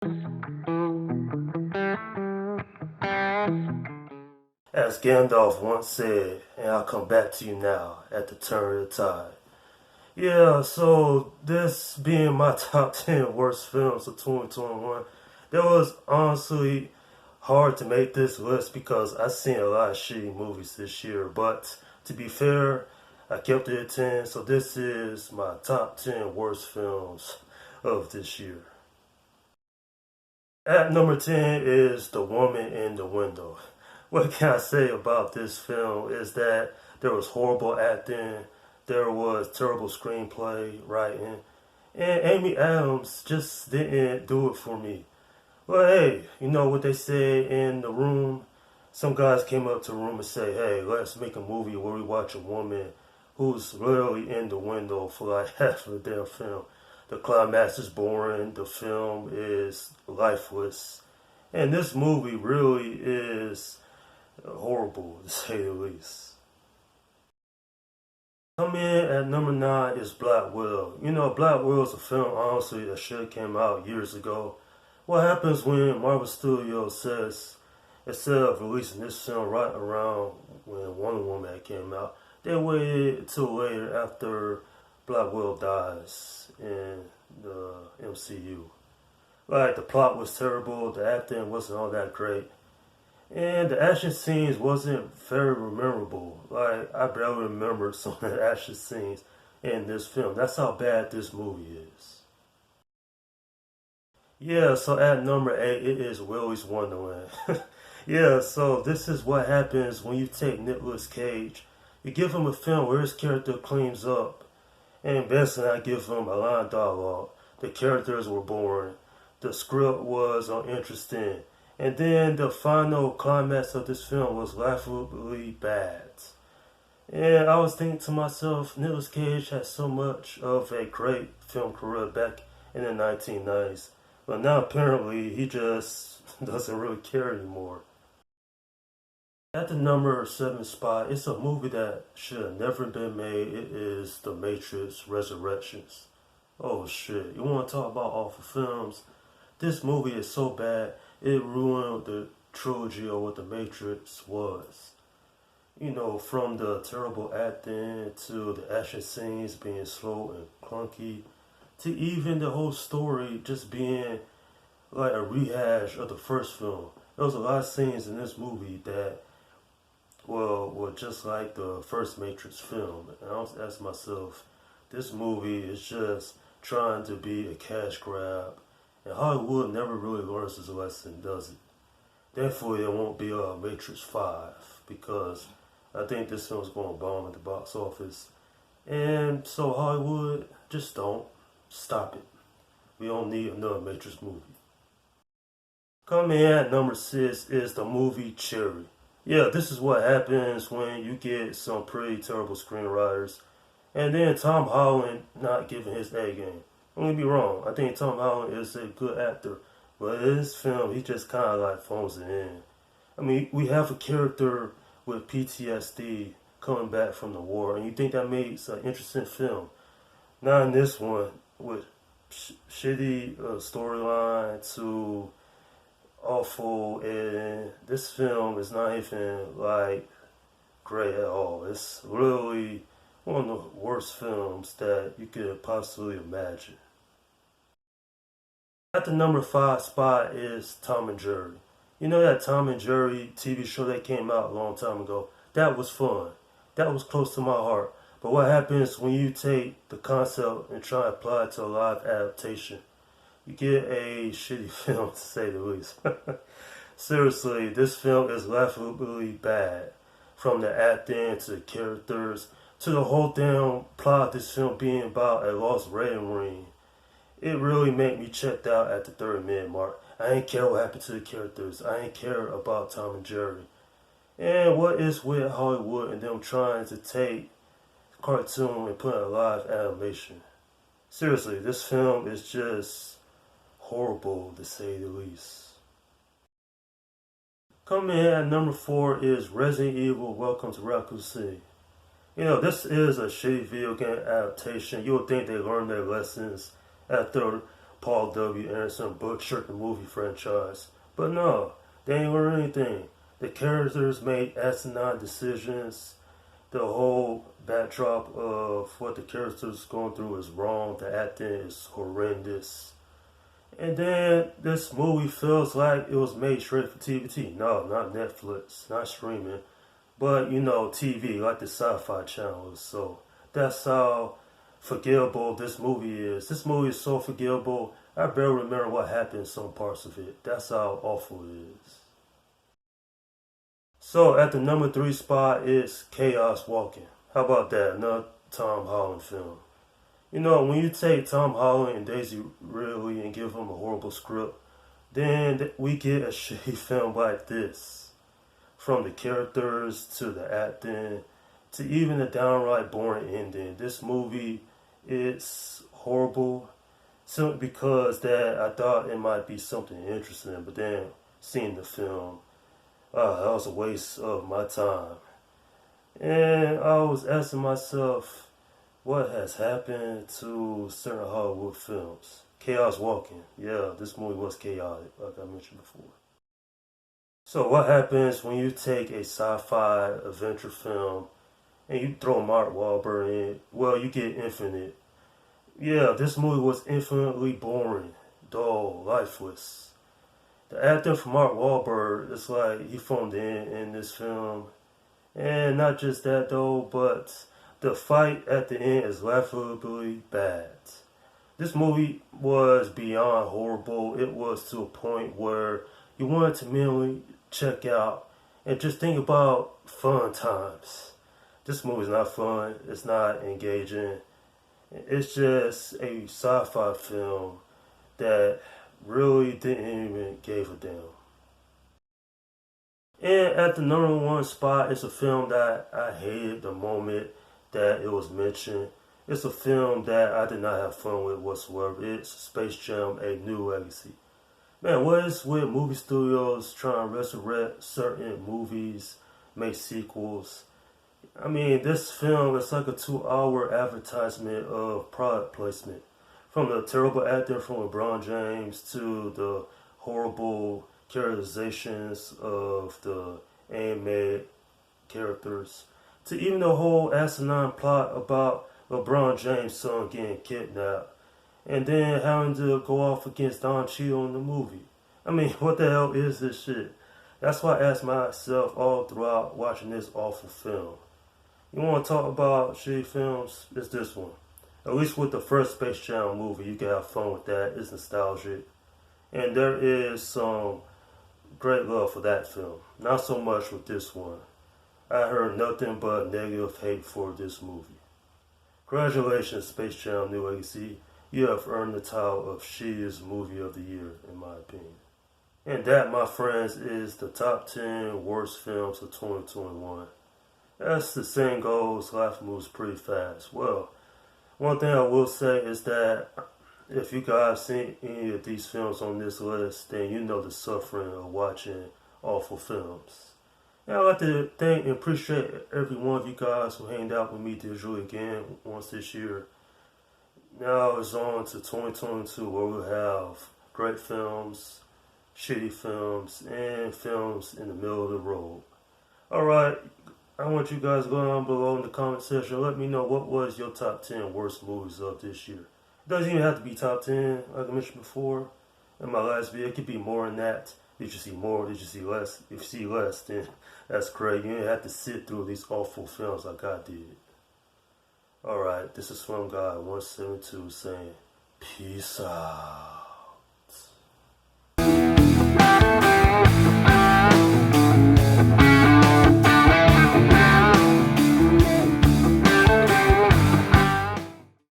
As Gandalf once said, and I'll come back to you now at the turn of the tide. Yeah, so this being my top 10 worst films of 2021, that was honestly hard to make this list because I've seen a lot of shitty movies this year. But to be fair, I kept it at 10, so this is my top 10 worst films of this year. At number 10 is The Woman in the Window. What can I say about this film is that there was horrible acting, there was terrible screenplay, writing, and Amy Adams just didn't do it for me. Well, hey, you know what they said in the room? Some guys came up to the room and say, hey, let's make a movie where we watch a woman who's literally in the window for like half of the damn film. The climax is boring, the film is lifeless, and this movie really is horrible, to say the least. Coming in at number 9 is Blackwell. You know, Blackwell is a film, honestly, that should have came out years ago. What happens when Marvel Studios says, instead of releasing this film right around when Wonder Woman came out, they waited till later after Blackwell dies in the MCU. Like, the plot was terrible, the acting wasn't all that great, and the action scenes wasn't very memorable. Like, I barely remember some of the action scenes in this film. That's how bad this movie is. Yeah, so at number 8, it is Willy's Wonderland. Yeah, so this is what happens when you take Nicolas Cage. You give him a film where his character cleans up, and basically I give him a line of dialogue. The characters were boring. The script was uninteresting. And then the final climax of this film was laughably bad. And I was thinking to myself, Nicolas Cage had so much of a great film career back in the 1990s. But now apparently he just doesn't really care anymore. At the number 7 spot, it's a movie that should have never been made. It is The Matrix Resurrections. Oh shit, you want to talk about awful films? This movie is so bad, it ruined the trilogy of what The Matrix was. You know, from the terrible acting to the action scenes being slow and clunky to even the whole story just being like a rehash of the first film. There was a lot of scenes in this movie that, well, were just like the first Matrix film. And I was asking myself, this movie is just trying to be a cash grab. And Hollywood never really learns this lesson, does it? Thankfully, there won't be a Matrix 5 because I think this film's going to bomb at the box office. And so Hollywood, just don't. Stop it. We don't need another Matrix movie. Coming in at number 6 is the movie Cherry. Yeah, this is what happens when you get some pretty terrible screenwriters. And then Tom Holland not giving his A game. Don't get me wrong, I think Tom Holland is a good actor. But in this film, he just kind of like phones it in. I mean, we have a character with PTSD coming back from the war. And you think that makes an interesting film. Not in this one, with shitty storyline to awful, and this film is not even like great at all. It's really one of the worst films that you could possibly imagine. At the number 5 spot is Tom and Jerry. You know that Tom and Jerry TV show that came out a long time ago? That was fun. That was close to my heart. But what happens when you take the concept and try to apply it to a live adaptation? You get a shitty film, to say the least. Seriously, this film is laughably bad. From the acting to the characters to the whole damn plot of this film being about a lost wedding ring. It really made me checked out at the 30-minute mark. I ain't care what happened to the characters. I ain't care about Tom and Jerry. And what is with Hollywood and them trying to take cartoon and put in a live animation? Seriously, this film is just horrible, to say the least. Coming in at number 4 is Resident Evil Welcome to Raccoon City. You know, this is a shitty video game adaptation. You would think they learned their lessons after Paul W. Anderson butchered the movie franchise. But no, they ain't learned anything. The characters made asinine decisions. The whole backdrop of what the characters going through is wrong. The acting is horrendous. And then this movie feels like it was made straight for TVT. No, not Netflix, not streaming, but TV, like the Sci-Fi channels. So that's how forgettable this movie is. This movie is so forgettable. I barely remember what happened in some parts of it. That's how awful it is. So at the number 3 spot is Chaos Walking. How about that? Another Tom Holland film. When you take Tom Holland and Daisy Ridley and give them a horrible script, then we get a shitty film like this. From the characters to the acting to even the downright boring ending. This movie is horrible simply because that I thought it might be something interesting, but then seeing the film, that was a waste of my time. And I was asking myself, what has happened to certain Hollywood films? Chaos Walking. Yeah, this movie was chaotic, like I mentioned before. So what happens when you take a sci-fi adventure film and you throw Mark Wahlberg in? Well, you get infinite. Yeah, this movie was infinitely boring, dull, lifeless. The acting for Mark Wahlberg, it's like he phoned in this film. And not just that though, but the fight at the end is laughably bad. This movie was beyond horrible. It was to a point where you wanted to mentally check out and just think about fun times. This movie is not fun. It's not engaging. It's just a sci-fi film that really didn't even give a damn. And at the number 1 spot, it's a film that I hated the moment that it was mentioned. It's a film that I did not have fun with whatsoever. It's Space Jam: A New Legacy. Man, what is with movie studios trying to resurrect certain movies, make sequels? I mean, this film is like a 2-hour advertisement of product placement. From the terrible acting from LeBron James to the horrible characterizations of the animated characters to even the whole asinine plot about LeBron James' son getting kidnapped and then having to go off against Don Cheadle in the movie. I mean, what the hell is this shit? That's why I asked myself all throughout watching this awful film. You want to talk about shitty films? It's this one. At least with the first Space Jam movie, you can have fun with that. It's nostalgic. And there is some great love for that film. Not so much with this one. I heard nothing but negative hate for this movie. Congratulations, Space Jam: New Legacy. You have earned the title of shittiest movie of the year, in my opinion. And that, my friends, is the top 10 worst films of 2021. As the saying goes, life moves pretty fast. Well, one thing I will say is that if you guys seen any of these films on this list, then you know the suffering of watching awful films. And I'd like to thank and appreciate every one of you guys who hanged out with me digitally again once this year. Now it's on to 2022 where we'll have great films, shitty films, and films in the middle of the road. Alright, I want you guys to go down below in the comment section. Let me know what was your top 10 worst movies of this year. It doesn't even have to be top 10, like I mentioned before in my last video. It could be more than that. Did you see more? Did you see less? If you see less, then that's great. You didn't have to sit through these awful films like I did. Alright, this is Swim Guy 172 saying, peace out.